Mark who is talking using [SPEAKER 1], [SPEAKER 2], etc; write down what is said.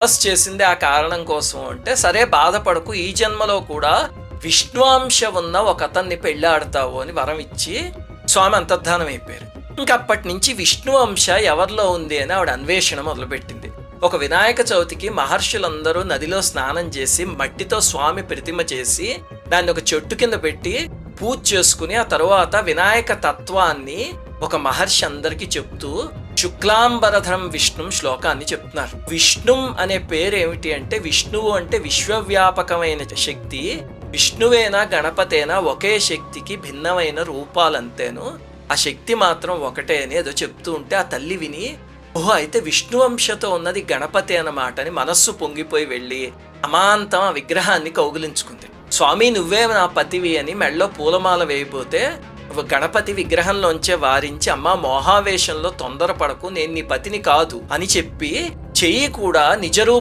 [SPEAKER 1] తపస్సు చేసింది ఆ కారణం కోసం అంటే, సరే బాధపడకు, ఈ జన్మలో కూడా విష్ణువంశ ఉన్న ఒక అతన్ని పెళ్ళాడతావు అని వరం ఇచ్చి స్వామి అంతర్ధానం అయిపోయారు. ఇంకప్పటి నుంచి విష్ణువంశ ఎవరిలో ఉంది అని ఆవిడ అన్వేషణ మొదలుపెట్టింది. ఒక వినాయక చవితికి మహర్షులందరూ నదిలో స్నానం చేసి మట్టితో స్వామి ప్రతిమ చేసి దాన్ని ఒక చెట్టు కింద పెట్టి పూజ చేసుకుని ఆ తరువాత వినాయక తత్వాన్ని ఒక మహర్షి అందరికీ చెప్తూ శుక్లాంబరధరం విష్ణుం శ్లోకాన్ని చెప్తున్నారు. విష్ణుం అనే పేరు ఏమిటి అంటే, విష్ణువు అంటే విశ్వవ్యాపకమైన శక్తి, విష్ణువేనా గణపతేనా ఒకే శక్తికి భిన్నమైన రూపాలంతేను, ఆ శక్తి మాత్రం ఒకటే అని ఏదో చెప్తూ ఉంటే ఆ తల్లి విని, ఓహో అయితే విష్ణువంశతో ఉన్నది గణపతి అన్నమాట అని మనస్సు పొంగిపోయి వెళ్ళి అమాంతం ఆ విగ్రహాన్ని కౌగిలించుకుంది. స్వామి నువ్వే నా పతివి అని మెళ్ళో పూలమాల వేయబోతే గణపతి విగ్రహంలోంచే వారించి, అమ్మా మోహావేశంలో తొందరపడకు, నేను నీ పతిని కాదు అని చెప్పి చెయ్యి కూడా నిజరూప